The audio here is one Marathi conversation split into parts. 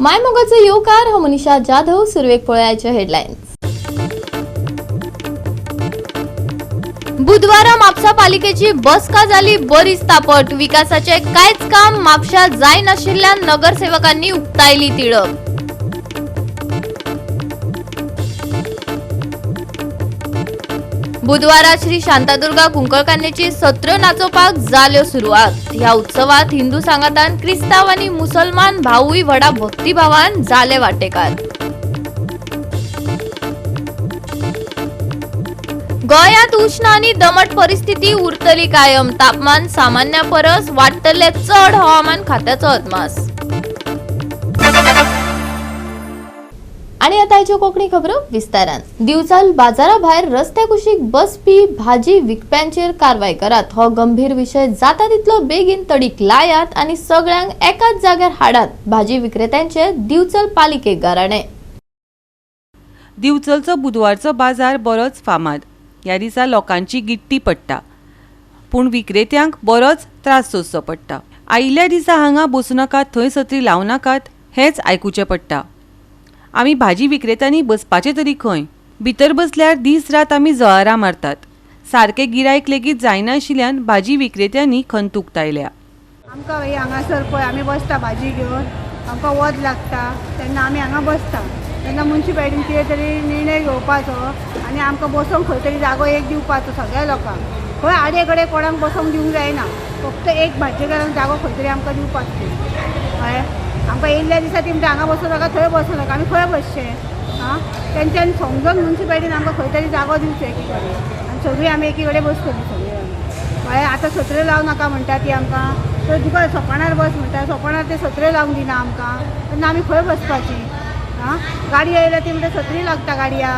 मायमोगाचो येवकार हो मनीषा जाधव. सुरवेक पळयाचे हेडलायन्स. बुधवारा म्हापसा पालिकेची बसका जाली बरीच तापट. विकासाचे कांयच काम म्हापशा जाय नाशिल्ल्यान नगरसेवकांनी उक्तायली तिडक. बुधवारा श्री शांतादुर्गा कुंकळकान्याची सत्र नाचोवपाक जाल्यो सुरवात. ह्या उत्सवात हिंदू सांगातान क्रिस्ताव आनी मुसलमान भाऊय व्हडा भक्तिभावान जाले वांटेकार. गोंयांत उष्ण आनी दमट परिस्थिती उरतली कायम. तापमान सामान्या परस वाडटले चड. हवामान खात्याचो अदमास. आणि आताच्यो कोंकणी खबरो विस्तारान. दिवचाल बाजारा भायर रस्त्या कुशीक बसपी भाजी विकप्यांचेर कारवाय करात. हो गंभीर विषय जाता तितलो बेगीन तडीक लायात आनी सगळ्यांक एकाच जाग्यार हाडात. भाजी विक्रेत्यांचे दिवचल पालिकेक गाराणे. दिवचलचो बुधवारचो बाजार बरोच फामाद. ह्या दिसा लोकांची गिट्टी पडटा, पूण विक्रेत्यांक बरोच त्रास सोंसचो पडटा. आयिल्ल्या दिसा हांगा बसूं नाकात, थंय सत्री लावं नाकात हेंच आयकुचें पडटा. आमी भाजी विक्रेत्यांनी बसपाचें तरी खंय? भितर बसल्यार दीस रात आमी जळारां मारतात. सारकें गिरायक लेगीत जायना आशिल्ल्यान भाजी विक्रेत्यांनी खंत उक्तायल्या. आमकां हांगासर पळय आमी बसता भाजी घेवन, आमकां वत लागता तेन्ना आमी हांगा बसता. तेन्ना मुन्सिपाल्टीन कितें तरी निर्णय घेवपाचो आनी आमकां बसोंक खंय तरी जागो एक दिवपाचो सगळ्या लोकांक. खंय आडे कडेन कोणाक बसोंक दिवंक जायना. फक्त एक भाजीकारांक जागो खंय तरी आमकां दिवपाचो. कळ्ळें? आमकां येयल्ल्या दिसा ती म्हणटा हांगा बसूं नाका, थंय बसूं नाका. आमी खंय बसचें? आं तेंच्यांनी समजोन मुन्सिपाल्टीन आमकां खंय तरी जागो दिवचो एकी कडेन आनी सगळीं आमी एकी कडेन बसतलीं सगळीं आमी. कळ्ळें? आतां सत्रे लावं नाका म्हणटा ती आमकां. थंय तुका सोपाणार बस म्हणटा, सोपाणार ते सत्रे लावंक दिना आमकां. तेन्ना आमी खंय बसपाची? आं गाडी येयल्या ती म्हणटा सत्री लागता गाडया.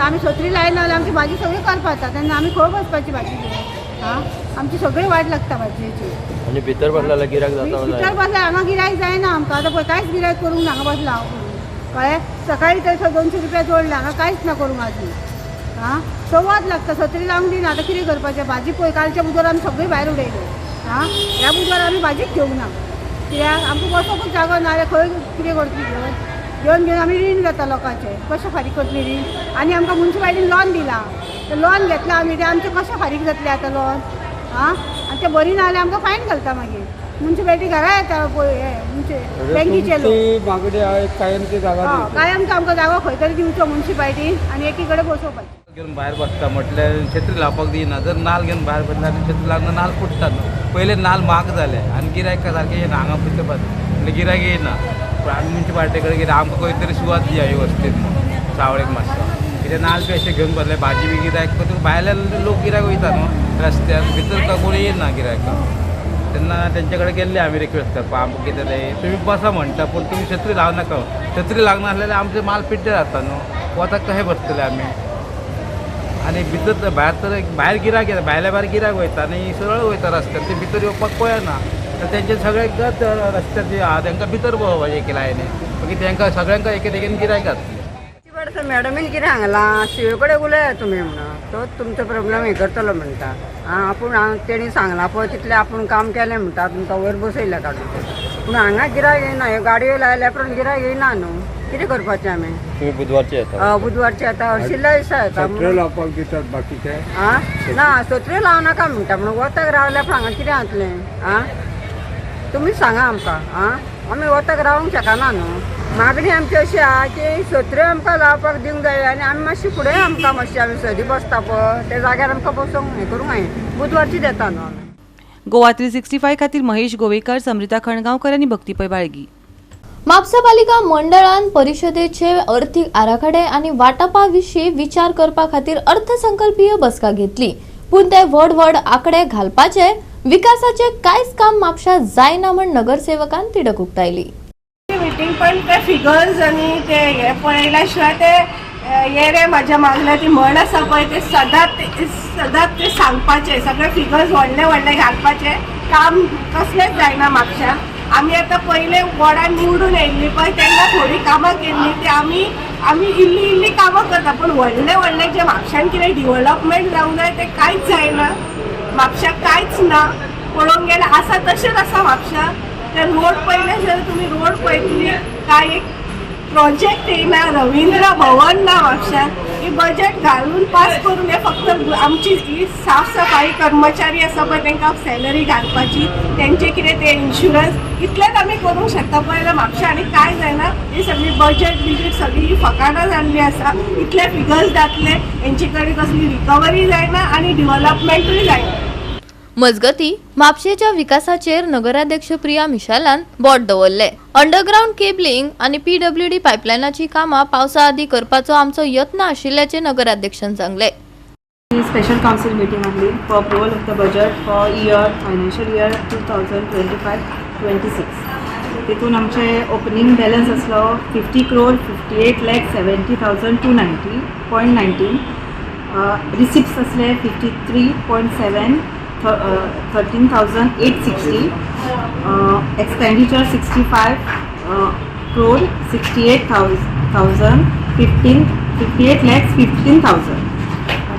आमी सत्री लायना जाल्यार आमची भाजी सगळी करपाता. तेन्ना आमी खंय बसपाची भाजी घेवन? आं आमची सगळी वाट लागता भाजयेची. आनी भितर बसल्यार गिरायक जाता. भितर बसल्यार हांगा गिरायक जायना आमकां. आतां पळय कांयच गिरायक करूंक ना हांगा बसला हांव करून. कळ्ळें? सकाळी थंय 200 रुपया जोडला, हांगा कांयच ना करूंक आजून. आं संवाद लागता, सत्री लावंक दिना. आतां कितें करपाचें? भाजी पळय कालच्या बुधवार आमी सगळीं भायर उडयली. आं ह्या बुधवार आमी भाजीच घेवंक ना. कित्याक आमकां बसोंकूच जागो ना जाल्यार खंय कितें करतली घेवन घेवन आमी रीण घेता लोकांचें. कशें फारीक करतली रीण? आनी आमकां मुन्सिपाल्टीन लॉन दिलां. तें लॉन घेतलां आमी, तें आमचें कशें फारीक जातलें आतां लॉन? आं आनी तें बरी ना जाल्यार आमकां फायन घालता मागीर. मुन्सिपाल्टी घरा येता पळय हे बँकीचे लोक. मागणी आहे कायमची जागा कायमचो आमकां जागो खंय तरी दिवचो मुन्सिपाल्टीन आनी एकी कडेन बसोवपाचें. घेऊन भायर बसता म्हटल्यार छत्री लावपाक दिना. जर नाल घेवन भायर बसल्यार छत्री लागून नाल फुटतात. पयले नाल महाग जाले आनी गिरायक सारकें येना. हांगा भितर म्हणजे गिरायक येना. पूण आमी मुन्सिपाल्टी कडेन कितें आमकां खंय तरी सुवात दिया वेवस्थीत म्हणून सावळेक मातसो. कितें नाल बी अशें घेवन बसले भाजी बी गिरायक भायले लोक गिरायक वयता न्हू रस्त्यार. भितर का कोणी येना गिरायकाक. तेन्ना तेंचे कडेन गेल्ले आमी रिक्वेस्ट करपाक आमकां कितें तें तुमी बसा म्हणटा पूण तुमी छत्री लावं नाका. छत्री लागना आसलें जाल्यार आमचें माल पिड्ड्यार जाता न्हू. वताक कशें बसतले आमी? आनी भितर भायर गिरायक येता, भायल्या भायर गिरायक वयता आनी सरळ वयता रस्त्यार. ते भितर येवपाक पळयना. तर तेंचे सगळ्यांक रस्त्यार जे आहा तेंकां भितर पळोवपाचें एके लायनी. मागीर तेंकां सगळ्यांक एकेन गिरायक घातली. मॅडमीन कितें सांगलां शिवे कडेन उलया तुमी म्हणून. तो तुमचो प्रॉब्लेम हे करतलो म्हणटा. आं आपूण तेणी सांगलां पळय तितलें आपूण काम केलें म्हणटा. तुमकां वयर बसयल्या काडून. पूण हांगा गिरायक येना. ह्यो गाडयो लायल्या उपरांत गिरायक येना न्हू. कितें करपाचें आमी? तुम्ही बुधवारचे येता? बुधवारचे येता. हरशिल्ल्या दिसा येता. सत्रे लावपाक दितात बाकीचे? आं ना सत्रे लावं नाका म्हणटा. म्हणून वताक रावल्या हांगा कितें जातलें? आं तुमी सांगा आमकां. आं आमी वताक रावंक शकना न्हू. मागणी आमची अशी आहा की सत्र्यो आमकां लावपाक दिवंक जाय आनी आमी मातशी फुडें आमकां मातशी आमी सदी बसता पळय त्या जाग्यार आमकां बसोंक हें करूंक जाय. बुधवारचीच येता न्हू आमी. गोवा 365 खातीर महेश गोवेकर, समृता खणगांवकर आनी भक्तीपय बाळगी. म्हापसा पालिका मंडळान परिशदेचे अर्थीक आराखडे आनी वांटपा विशीं विचार करपा खातीर अर्थसंकल्पीय बसका घेतली. पूण ते व्हड आंकडे घालपाचे विकासाचे कांयच काम म्हापशा जायना म्हण नगरसेवकान तिडक उक्तायली. मिटींग पण ते फिगर्स आणि ते हे पळयल्या शिवाय ते हे रे म्हाज्या मागल्या ती म्हण आसा पळय ते सदांच ते सांगपाचे. सगळे फिगर्स व्हडले घालपाचे. काम कसलेंच जायना म्हापशा. आमी आतां पयले वॉर्डान निवडून येयल्ली पळय तेन्ना थोडी कामां केल्ली ती आमी इल्ली कामां करता. पूण व्हडले जे म्हापशान कितें डिव्हलपमेंट जावंक जाय ते कांयच जायना. म्हापशाक कांयच ना. पळोवंक गेल्यार आसा तशेंच आसा म्हापशा. तर रोड पयले जर तुम्ही रोड पळयतली काय एक प्रोजेक्ट येयना रवींद्र भवन ना म्हापशान ही बजेट घालून पास करून हे फक्त आमची ही साफ सफाई कर्मचारी आसा पळय तांकां सॅलरी घालपाची तेंचे कितें ते इन्शुरन्स इतलेंच आमी करूंक शकता पळय म्हापशा आनी काय जायना ही सगळी बजेट सगळी फकाणां जाल्ली आसा इतले फिगर्स जातले हेंचे कडेन कसली रिकवरी जायना आनी डेव्हलपमेंटूय जायना. मजगती म्हापशेच्या विकासाचेर नगराध्यक्ष प्रिया मिशालान बोट दवरले. अंडरग्राउंड केबलिंग आणि PWD पायपलायनाची कामां पावसा आदी करपाचो आमचो यत्न आशिल्ल्याचे नगराध्यक्षान सांगले. Special council meeting only for approval of the budget for financial year 2025-26. तितून आमचे ओपनिंग बॅलन्स असलो 50 crore 58,70,290.19. रिसिप्ट्स असले 53.7 13,860. Expenditure 65 crore 58,15,000.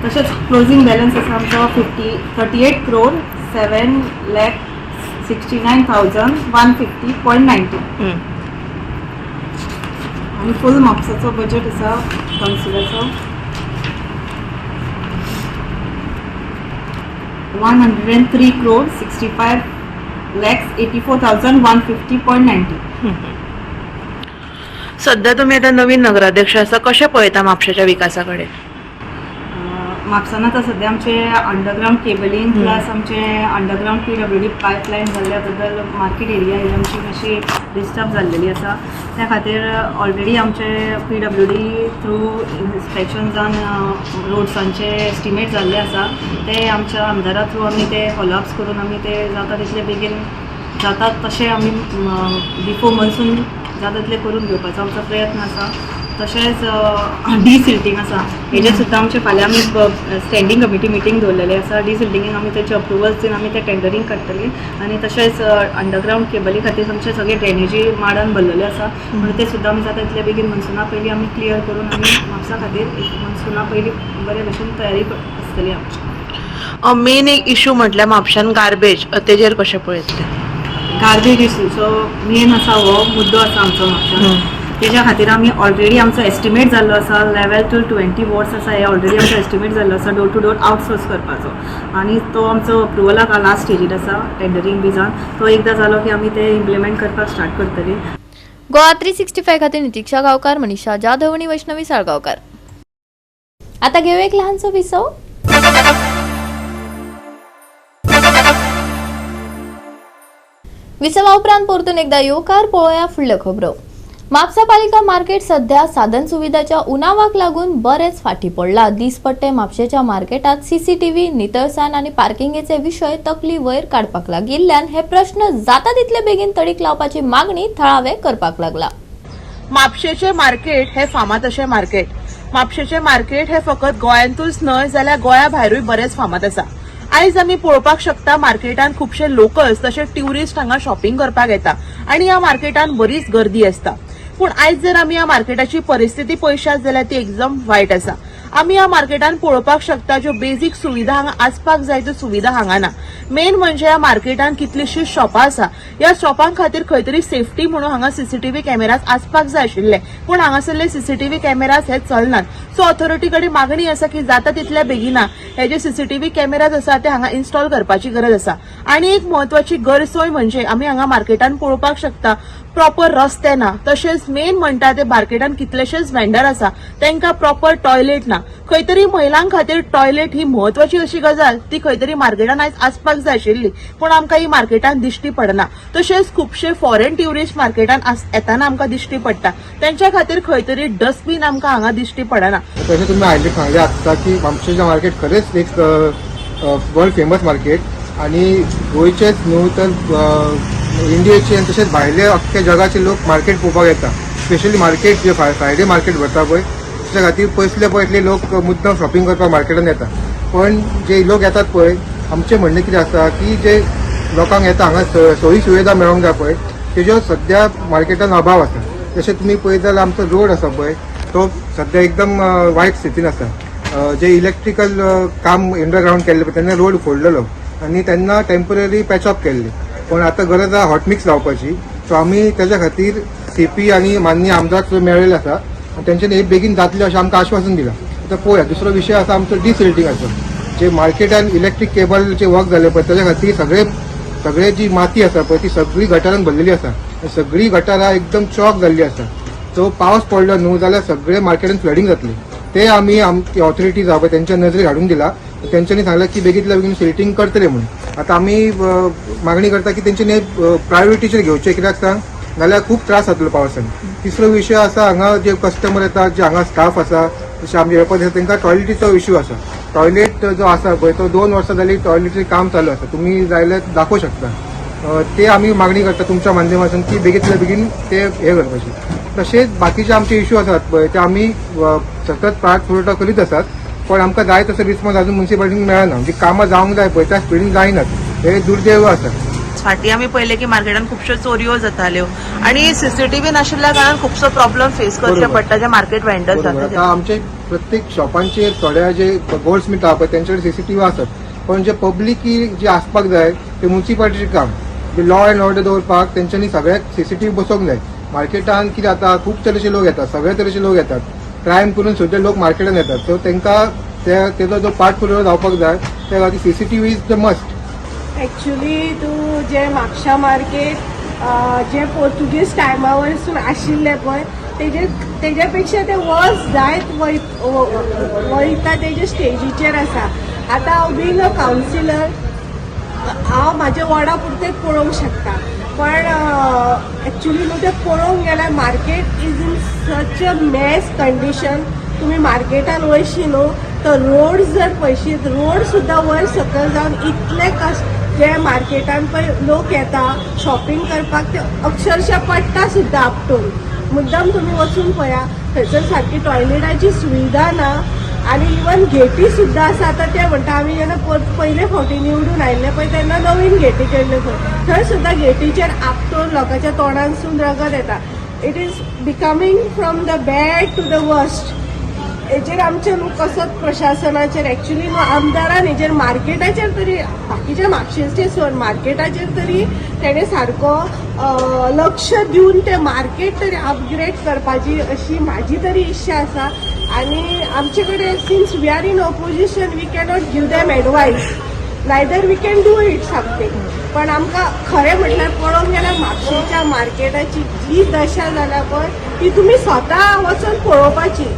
तसेच क्लोजिंग बॅलन्स आसा आमचो 38 crore 7,69,150.90. आणि फुल म्हापसाचो बजेट आसा काउन्सिलाचो 103 crore 65,84,150.90. सध्या तुम्ही आता नवीन नगराध्यक्ष आसा, कशें पळयता म्हापशेच्या विकासाकडे? म्हापसान आतां सध्या आमचे अंडरग्राउंड केबलिंग प्लस आमचे अंडरग्राउंड PWD पायपलायन जाल्ल्या बद्दल मार्केट एरिया ही आमची मातशी डिस्टर्ब जाल्लेली आसा. त्या खातीर ऑलरेडी आमचे PWD थ्रू इन्स्पेक्शन जावन रोड्सांचे एस्टिमेट जाल्ले आसा. ते आमच्या आमदारा थ्रू आमी ते फॉलोअप्स करून आमी ते जाता तितले बेगीन जातात तशें आमी बिफोर मनसून जाता तितले करून घेवपाचो आमचो प्रयत्न आसा. तशेंच डिसिल्टिंग आसा हेजेर सुद्दां आमचे फाल्यां आमी स्टँडींग कमिटी मिटींग दवरलेली आसा. डिसिल्टिंगेक आमी तेचे अप्रुवल्स दिवन आमी ते टेंडरींग काडटली आनी तशेंच अंडरग्राउंड केबली खातीर आमचे सगळे ड्रेनेजी माडान भरलेले आसा म्हणून ते सुद्दां आमी जाता तितले बेगीन मनसुना पयलीं आमी क्लियर करून आमी म्हापसा खातीर एक मनसुना पयलीं बरे भशेन तयारी आसतली आमची. मेन एक इश्यू म्हटल्यार म्हापशान गार्बेज, तेजेर कशें पळयतले? गार्बेज इश्यूचो मेन आसा हो मुद्दो आसा आमचो म्हापशान. तेज्या खातीर आमी ऑलरेडी आमचो एस्टिमेट जाल्लो आसा. लेवल टू 20 वॉर्ड्स आसा हे ऑलरेडी आमचो एस्टिमेट जाल्लो आसा डोर टू डोर आउटसोर्स करपाचो आनी तो आमचो अप्रुवलाक लास्ट स्टेजीर आसा टेंडरींग बी जावन. तो एकदां जालो की आमी ते इम्प्लिमेंट करपाक स्टार्ट करतली. गोवा 365 खातीर नितीक्षा गांवकार, मनीषा जाधव आणि वैष्णवी साळगांवकार. आता घेऊया एक लहानसो विसव. विसवा उपरांत परतून एकदा येवकार पळोवया फुडल्यो खबरो. म्हापसा पालिका मार्केट सध्या साधन सुविधाच्या उणावाक लागून बरेच फाटी पडला. दिसपट्टे म्हापशेच्या मार्केटात CCTV, नितळसाण आणि पार्किंगेचे विषय तकली वयर काडपाक लागिल्ल्यान हे प्रश्न जाता तितले बेगीन तडीक लावपाची मागणी थळावे करपाक लागला. म्हापशेचे मार्केट हे फामाद अशें मार्केट. म्हापशेचे मार्केट हे फकत गोंयांतूच न्हय जाल्यार गोंया भायरूय बरेच फामाद आसा. आयज आमी पळोवपाक शकता मार्केटान खुबशे लोकल्स तशें ट्युरिस्ट हांगा शॉपिंग करपाक येता आनी ह्या मार्केटान बरीच गर्दी आसता. पूण आयज जर आमी ह्या मार्केटाची परिस्थिती पळयशात जाल्यार ती एकदम वायट आसा. आमी ह्या मार्केटान पळोवपाक शकता ज्यो बेजीक सुविधा हांगा आसपाक जाय त्यो सुविधा हांगा ना. मेन म्हणजे ह्या मार्केटान कितलीशीं शॉपां आसा. ह्या शॉपां खातीर खंय तरी सेफ्टी म्हणून हांगा CCTV कॅमेराज आसपाक जाय आशिल्ले पूण हांगासरले CCTV कॅमेराज हे चलनात. सो ऑथॉरिटी कडेन मागणी आसा की जाता तितल्या बेगिना हे जे CCTV कॅमेराज आसा ते हांगा इन्स्टॉल करपाची गरज आसा. आनी एक म्हत्वाची गैरसोय म्हणजे आमी हांगा मार्केटान पळोवपाक शकता प्रॉपर रस्ते ना. तशेंच मेन म्हणटा ते मार्केटान कितलेशेच वेंडर आसा तांकां प्रॉपर टॉयलेट ना. खंय तरी महिलां खातीर टॉयलेट ही म्हत्वाची अशी गजाल ती खंय तरी मार्केटान आयज आसपाक जाय आशिल्ली पूण आमकां ही मार्केटान दिश्टी पडना. तशेंच खुबशे फॉरेन ट्युरिस्ट मार्केटान येताना आमकां दिश्टी पडटा तांच्या खातीर खंय तरी डस्टबीन आमकां हांगा दिश्टी पडना. तशें तुमी हायलायट सांगले आसता की म्हापशेचें मार्केट खरेंच एक वर्ल्ड फेमस मार्केट आनी गोंयचेच न्हू तर इंडियेचे आनी तशेंच भायले अख्ख्या जगाचे लोक मार्केट पळोवपाक येता. स्पेशली मार्केट जे फ्रायडे मार्केट भरता पळय त्या खातीर पयसले लोक मुद्दम शॉपिंग करपाक मार्केटान येता. पण जे लोक येतात पळय आमचें म्हणणें कितें आसा की जे लोकांक येता हांगा सोयी सुविधा मेळोंक जाय पळय तेजो सद्या मार्केटान अभाव आसा. जशें तुमी पळयत जाल्यार आमचो रोड आसा पळय तो सद्या एकदम वायट स्थितीन आसा. जे इलेक्ट्रिकल काम अंडरग्राउंड केल्ले तेन्ना रोड फोडलेलो आनी तेन्ना टेम्पररी पॅचअप केल्ले पण आता गरज आहे हॉट मिक्स लावपाची. सो आम्ही त्याच्या खातीर CP आणि माननीय आमदार मेळिल्ले आसा आनी तेंच्यांनी हे बेगीन जातले अशें आमकां आश्वासन दिलां. आता पळोवया. दुसरो विशय आसा आमचो डिसिल्टिंगाचो. जे मार्केटान इलेक्ट्रीक केबलचे वर्क जाले पळय त्याच्या खातीर सगळे जी माती आसा पळय ती सगळी गटारान भरलेली आसा. सगळी गटारां एकदम चॉक जाल्ली आसा. सो पावस पडलो न्हू जाल्यार सगळे मार्केटान फ्लडिंग जातले. ते आमी आमची ऑथॉरिटीज आहा पळय तेंच्या नजरेक हाडून दिला. तेंच्यांनी सांगला की बेगींतल्या बेगीन सिल्टिंग करतले म्हणून. आता आमी मागणी करता की तेंच्यांनी प्रायोरिटीचेर घेवचे. कित्याक सांग नाल्यार खूब त्रास जातलो पावसान. तिसरो विशय आसा हांगा जे कस्टमर येतात जे हांगा स्टाफ आसा जशे आमचे वेपारी आसा तांकां टॉयलेटीचो इश्यू आसा. टॉयलेट जो आसा पळय तो 2 वर्सां जाली टॉयलेटीचें काम चालू आसा. तुमी जाय दाखोवं शकता. ते आमी मागणी करता तुमच्या माध्यमातून की बेगींतल्या बेगीन ते हे करपाचे. तशेंच बाकीचे आमचे इश्यू आसात पळय ते आमी सतत पाठपुरावो करीत आसात. पण आमकां जाय तसो रिस्पॉन्स अजून म्युन्सिपालिटीन मेळना. जी कामां जावंक जाय पळय त्या स्पिडीन जायनात. हे दुर्दैव आसा. फाटीं आमी पळयलें की मार्केटान खुबश्यो चोरयो जाताल्यो आनी CCTV नाशिल्ल्या कारणान खुबसो प्रॉब्लेम फेस करचे बरोबर. पडटा जे मार्केट वेंडर्स बरोबर. आसात. आता आमचे प्रत्येक शॉपांचेर थोड्या जे गोल्ड स्मिथ आहा पळय तेंच्याकडे CCTV आसात. पण जे पब्लीक जे आसपाक जाय ते म्युन्सिपालिटीचें काम. जे लॉ अँड ऑर्डर दवरपाक तेंच्यांनी सगळ्याक CCTV बसोवंक जाय. मार्केटान कितें जाता खूब तरेचे लोक येतात. सगळे तरेचे लोक येतात. क्रायम करून सुद्धा लोक मार्केटान येतात. सो तांकां तेजो जो पाठपुरावो जावपाक जाय त्या खातीर CCTV is the must. Actually तूं जे म्हापशा मार्केट जे पोर्तुगीज टायमा वरसून आशिल्ले पळय तेजे पेक्षा ते वर्स जायत वयता तेजे स्टेजीचेर आसा. आतां हांव बीन अ कावन्सिलर हांव म्हाजे वॉर्डा पुरतेंच पळोवंक शकता. पण ॲक्च्युली न्हू तें पळोवंक गेल्यार market is in such a mess condition. तुम्ही मार्केटान वयशी न्हू तर रोड जर पळयशीत रोड सुद्दां वयर सकयल जावन इतले जे मार्केटान पळय लोक येता शॉपिंग करपाक ते अक्षरशः पडटा सुद्दां आपटून. मुद्दाम तुम्ही वचून पळया थंयसर सारकी टॉयलेटाची सुविधा ना आनी इवन गेटी सुद्दां आसा. आतां ते म्हणटा आमी जेन्ना पयले फावटी निवडून आयिल्ले पळय तेन्ना नवीन गेटी केल्ल्यो थंय सुद्दां गेटीचेर आपटून लोकांच्या तोंडानसून रगत येता. It is becoming from the bad to the worst. हेजेर आमचे न्हू कसोच प्रशासनाचेर ॲक्च्युली न्हू आमदारान हेजेर मार्केटाचेर तरी बाकीच्या म्हापशेचे सोड मार्केटाचेर तरी तेणें सारको लक्ष दिवन ते मार्केट तरी अपग्रेड करपाची अशी म्हाजी तरी इच्छा आसा. आनी आमचे कडेन since we are in opposition we cannot give them advice neither we can do it something. पण आमकां खरें म्हटल्यार पळोवंक गेल्यार म्हापशेच्या मार्केटाची जी दशा जाल्या पळय ती तुमी स्वता वचून पळोवपाची.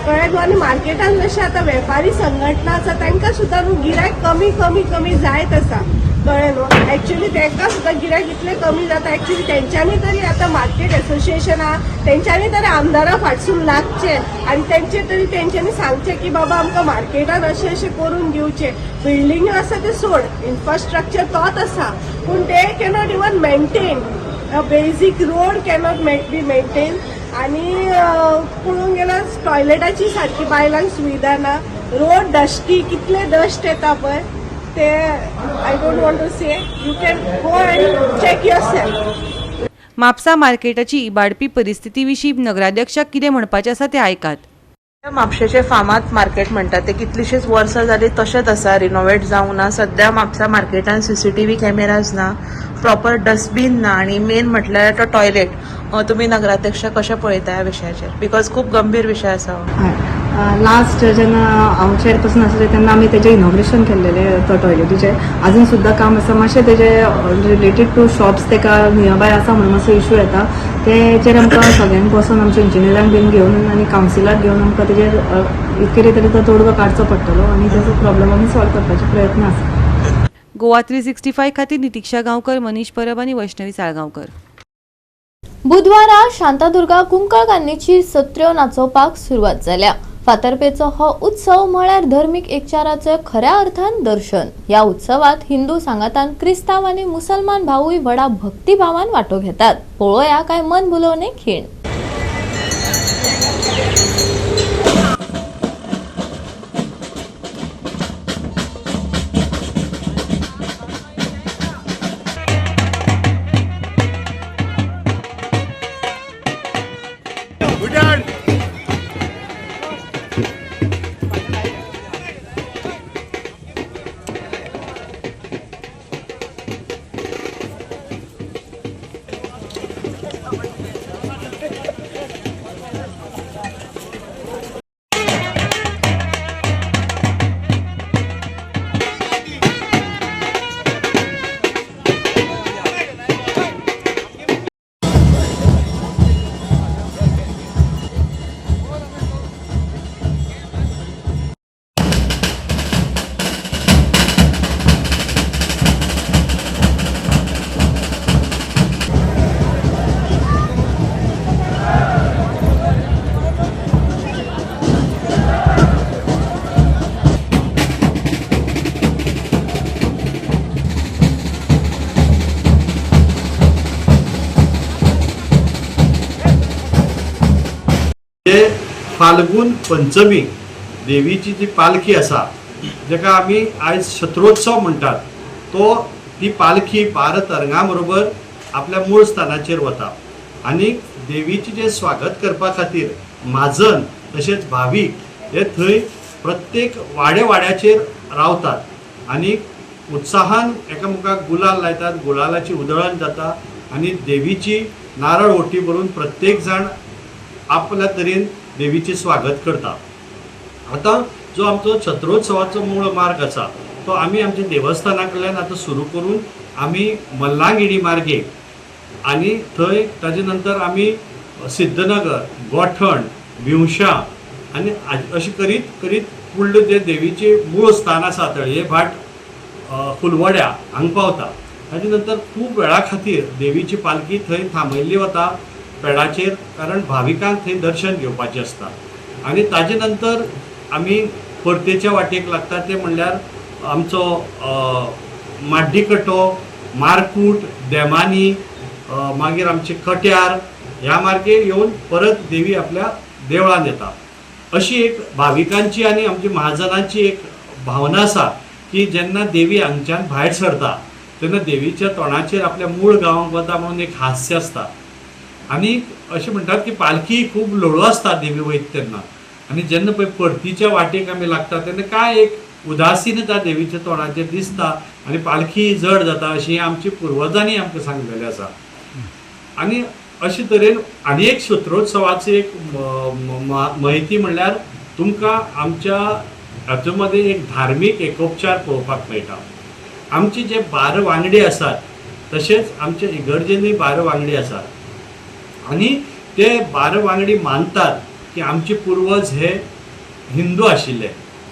कळ्ळें न्हू. आनी मार्केटान जशें आतां वेपारी संघटना आसा तांकां सुद्दां न्हू गिरायक कमी कमी कमी जायत आसा. कळ्ळें न्हू. ॲक्च्युली तांकां सुद्दां गिरायक इतलें कमी जाता. ॲक्च्युली तेंच्यांनी तरी आतां मार्केट एसोसिएशन आहा तेंच्यांनी तरी आमदारा फाटसून लागचें आनी तेंच्यांनी सांगचें की बाबा आमकां मार्केटान अशें अशें करून दिवचें. बिल्डिंग्यो आसा ते सोड इन्फ्रास्ट्रक्चर तोच आसा पूण ते cannot even maintain. Basic road cannot be maintain. आनी पळोवंक गेल्यार टॉयलेटाची सारकी बायलांक सुविधा ना. रोड डस्टी कितले डस्ट येता पळय ते I don't want to say. You can go and check yourself. Mapusa मार्केटाची इबाडपी परिस्थिती विशीं नगराध्यक्षाक कितें म्हणपाचें आसा तें आयकात. म्हापशेचे फामाद मार्केट म्हणटा ते कितलीशींच वर्सां जाली तशेंच आसा. रिनोवेट जावंक ना. सद्या म्हापसा मार्केटान CCTV कॅमेराज ना. प्रॉपर डस्टबीन ना. आनी मेन म्हटल्यार तो टॉयलेट. तुमी नगराध्यक्ष कशें पळयता ह्या विशयाचेर बिकॉज खूब गंभीर विशय आसा. लास्ट जेन्ना हांव चेअरपर्सन आसलें तेन्ना आमी तेजें इनॉग्रेशन केल्लेलें तो टॉयलेटीचें. आजून सुद्दां काम आसा. मातशें तेजें रिलेटेड टू शॉप्स तेका नियरबाय आसा म्हणून मातसो इश्यू येता. तेचेर आमकां सगळ्यांक बसून आमच्या इंजिनियरांक बीन घेवन आनी कावन्सिलाक घेवन आमकां तेजेर कितें तरी तो तोडगो काडचो पडटलो आनी तेजो प्रॉब्लेम आमी सॉल्व करपाचे प्रयत्न आसा. गोवा 365 खातीर नितिक्षा गांवकर, मनीष परब आनी वैष्णवी साळगांवकर. बुधवारा शांतादुर्गा कुंकळकान्नीची सत्र्यो नाचोवपाक सुरवात जाल्या. फातर्पेचो हो उत्सव म्हळ्यार धर्मीक एकचाराचें खऱ्या अर्थान दर्शन. ह्या उत्सवात हिंदू सांगातान क्रिस्तांव आनी मुसलमान भावूय व्हडा भक्तिभावान वांटो घेतात. पळोवया काय मन भुलोवणे खीण. जे फाल्गून पंचमी देवीची जी पालखी आसा जाका आमी आयज शत्रोत्सव म्हणटात तो ती पालखी 12 तरंगां बरोबर आपल्या मूळ स्थानाचेर वता आनी देवीचे जे स्वागत करपा खातीर म्हाजन तशेंच भावीक हे थंय प्रत्येक वाड्याचेर रावतात आनी उत्साहान एकामेकाक गुलाल लायतात, गुलालाची उधळण जाता आनी देवीची नारळ ओटी भरून प्रत्येक जाण आपल्या तरेन देवीचे स्वागत करता. आता जो आमचो छत्रोत्सवाचो मूळ मार्ग आसा तो आमी आमच्या देवस्थाना कडल्यान आतां सुरू करून आमी मल्लांगिणी मार्गे आनी थंय ताजे नंतर आमी सिद्धनगर, गोठण, भिवशां आनी अशें करीत करीत फुडलें जे देवीचे मूळ स्थान आसा तळये भाट फुलवड्या हांगा पावता. ताजे नंतर खूब वेळा खातीर देवीची पालखी थंय थांबयल्ली वता पेडाचेर, कारण भाविकांक थंय दर्शन घेवपाचें आसता. आनी ताजे नंतर आमी परतेच्या वाटेक लागता ते म्हणल्यार आमचो माड्डीकट्टो, मारकूट, देमानी, मागीर आमचे कट्यार ह्या मार्गे येवन परत देवी आपल्या देवळान येता. अशी एक भाविकांची आनी आमची महाजनांची एक भावना आसा की जेन्ना देवी हांगच्यान भायर सरता तेन्ना देवीच्या तोंडाचेर आपल्या मूळ गांवांक वता म्हणून एक हास्य आसता. आनी अशें म्हणटात की पालखी खूब ल्हवू आसता देवी वयता तेन्ना आनी जेन्ना पळय परतीच्या वाटेक आमी लागता तेन्ना काय एक उदासीनता देवीच्या तोंडाचेर दिसता आनी पालखी जड जाता अशी आमची पुर्वजांनी आमकां सांगलेलें आसा. आनी अशे तरेन आनी एक शत्रोत्सवाची एक म्हायती म्हणल्यार तुमकां आमच्या हातूं मदें एक धार्मीक एकोपचार पळोवपाक मेळटा. आमचे जे 12 वांगडी आसात तशेंच आमच्या इगर्जेनूय 12 वांगडी आसात आनी ते 12 वांगडी मानतात की आमचे पुर्वज हे हिंदू आशिल्ले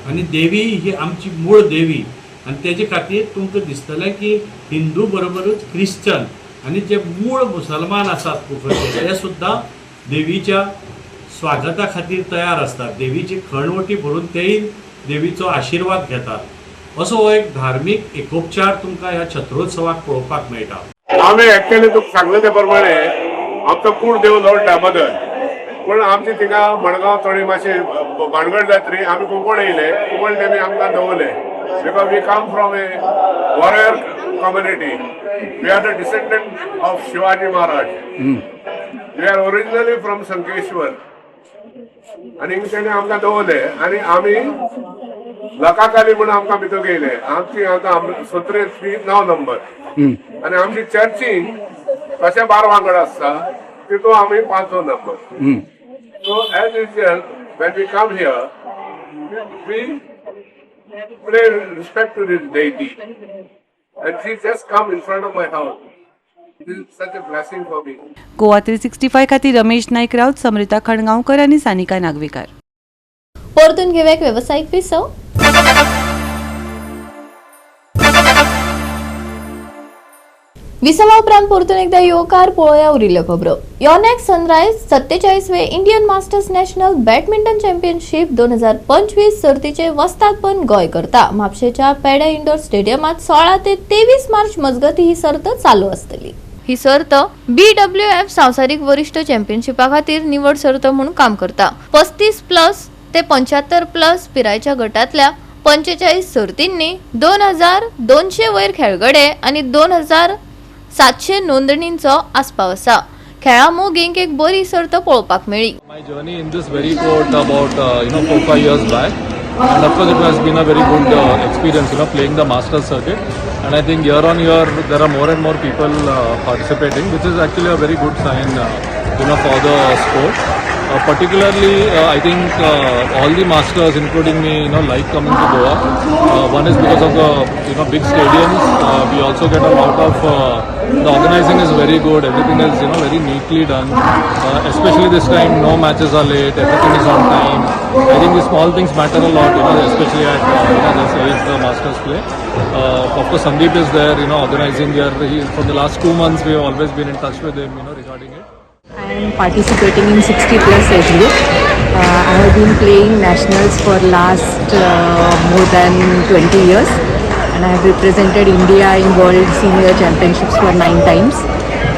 आनी देवी ही आमची मूळ देवी आनी तेजे खातीर तुमकां दिसतलें की हिंदू बरोबरूच क्रिश्चन आनी जे मूळ मुसलमान आसात कुफरचे ते सुद्दां देवीच्या स्वागता खातीर तयार आसतात. देवीची खणवटी भरून तेय देवीचो आशिर्वाद घेतात. असो हो एक धार्मीक एकोपचार तुमकां ह्या छत्रोत्सवाक पळोवपाक मेळटा. आम्ही ऍक्च्युअली तुका सांगले ते प्रमाणे आमचो कूड देव लॉर्ड दामोदर, पूण आमची थिंगा मडगांव थोडी मातशी भानगड जातरी आमी कोंकण येयले. कोंकण तेमी आमकां दवरले because we come from a warrior community. We are the descendant of Shivaji Maharaj. We are originally from Sankeshwar आनी तेणे आमकां दवरले आनी आमी लकाकाली म्हणून आमकां भितर गेले. आमची आतां 9 नंबर आनी आमची चर्ची तशें 12 वांगड आसता तितून आमी 5 number. So as usual when we come here we pay respect to this deity and she just come in front of my house. This is such a blessing for me. Goa 365 खातीर रमेश नाईक राऊत, समृता खणगांवकर आनी सानिका नागवेकर. परतून घेऊया एक व्यावसायिक विसव. विसवा उपरांत परतून एकदा योकार पळोवया उरिल्ल्यो खबरो. योनेक सनरायज 47वे Indian masters national badminton championship 2025 सर्तीचे वस्तादपण गोंय करता. म्हापशेच्या पेडे इंडोर स्टेडियमात 16 ते 23 मार्च मजगती ही सर्त चालू आसतली. ही सर्त BWF संवसारीक वरिष्ठ चॅम्पियनशिपा खातीर निवड सर्त म्हणून काम करता. 35+ ते 75+ पिरायेच्या गटांतल्या 45 सर्तींनी 2200 वयर खेळगडे आनी 2700 नोंदणींचो आस्पाव आसा. खेळा मोगींक एक बरी सर्त पळोवपाक मेळ्ळी. My journey in this very court about 4-5 years back, and of course it has been a very good experience, playing the Masters circuit. And I think year on year there are more and more people participating, which is actually a very good sign, for the sport. Particularly, I think all the masters, including me, like coming to Goa. One is because of the big stadiums. We also get a lot of the organizing is very good. Everything is very neatly done. Especially this time, no matches are late. Everything is on time. I think the small things matter a lot. Especially at this age the masters play. Of course, Sandeep is there. Organizing here. For the last 2 months, we have always been in touch with him. Regarding it. I am participating in 60+ age group. I have been playing nationals for last more than 20 years and I have represented India in World Senior Championships for 9 times.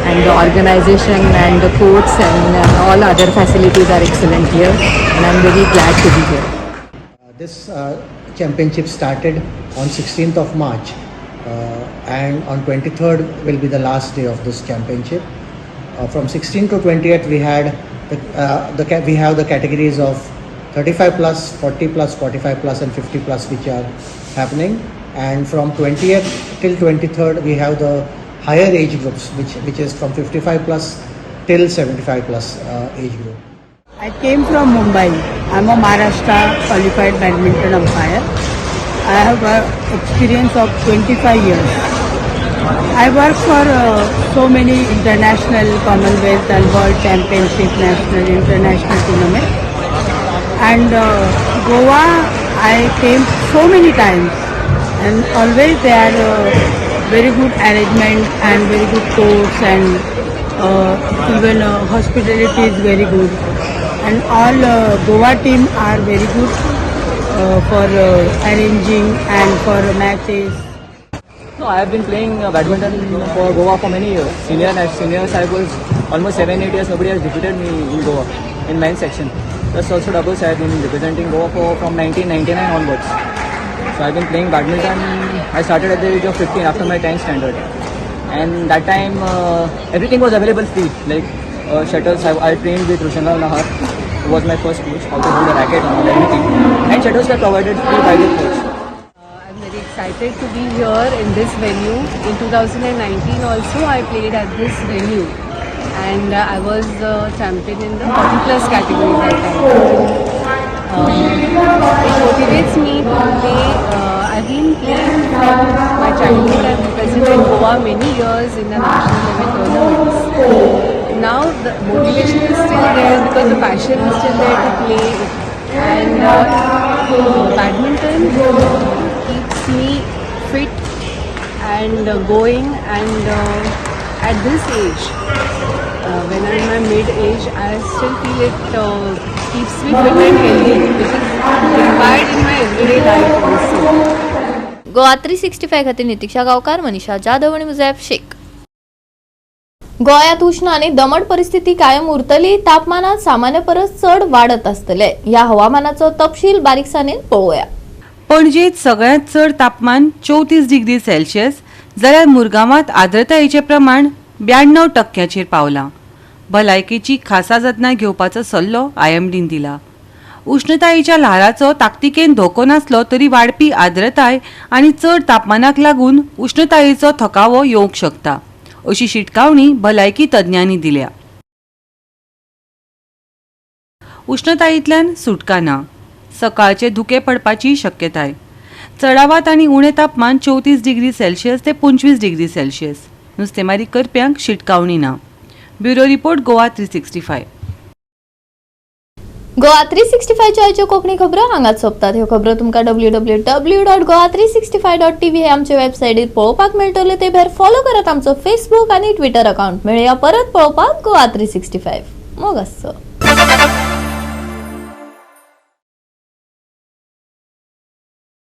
and the organization and the courts and all other facilities are excellent here, and I'm very glad to be here. This championship started on 16th of March and on 23rd will be the last day of this championship. From 16th to 20th we had we have the categories of 35 plus, 40 plus, 45 plus and 50 plus which are happening, and from 20th till 23rd we have the higher age groups which is from 55 plus till 75 plus age group. I came from Mumbai. I'm a Maharashtra qualified badminton umpire. I have experience of 25 years. I work for so many international, Commonwealth and World Championship, national, international tournaments. And Goa, I came so many times, and always they are very good arrangement and very good course, and even hospitality is very good. And all Goa team are very good for arranging and for matches. No, I have been playing badminton for Goa for many years. Seniors, I was almost 7-8 years. Nobody has defeated me in Goa in men's section. Plus also doubles, I have been representing Goa from 1999 onwards. So I have been playing badminton. I started at the age of 15 after my 10th standard. And that time everything was available free. Like shuttles, I trained with Rushanlal Nahar, who was my first coach. Also do the racket and everything. And shuttles were provided free by the coach. I'm very excited to be here in this venue. In 2019 also I played at this venue, and I was champion in the 40 plus category that time. It motivates me to play. I've been playing from my childhood. I've represented Goa many years in the national level tournaments. Now the motivation is still there because the passion is still there to play, and badminton keeps me fit and going, and at this age, when I'm in my mid-age, I still feel it keeps me fit and healthy, which is required in my everyday life also. Goa 365 खातीर नितीक्षा गावकार, मनीषा जाधव आणि मुझैब शेख. गोंयांत उष्ण आणि दमट परिस्थिती कायम उरतली. तापमानात सामान्य परस चढ वाढत आसतले. या हवामानाचो तपशील बारीकसाणेन पळोवया. पणजेत सगळ्यांत चड तापमान 34 डिग्री सेल्सियस जाल्यार मुरगांवांत आर्द्रतायेचें प्रमाण 92% पावलां. भलायकेची खासा जतनाय घेवपाचो सल्लो IMDन दिला. उष्णतायेच्या ल्हाराचो ताकतिकेन धोको नासलो तरी वाडपी आर्द्रताय आनी चड तापमानाक लागून उष्णतायेचो थकावो येवंक शकता, अशी शिटकावणी भलायकी तज्ञांनी दिल्या. उष्णतायेंतल्यान सुटका ना. सकाळचे धुके पडपाची शक्यताय. चडावात आनी उणें तापमान 34 डिग्री सेल्सियस ते 25 डिग्री सेल्सियस. नुस्तेमारी करप्यांक शिटकावणी ना. Bureau report Goa 365. गोवा 365 च्या आयच्यो कोंकणी खबरो हांगाच सोंपतात. ह्यो खबरो तुमकां www.goa365.tv हे आमचे वेबसायटीर पळोवपाक मेळटले. ते भायर फॉलो करात आमचो फेसबुक आनी ट्विटर अकाउंट. मेळया परत पळोवपाक गोवा 365. मोग आसचो.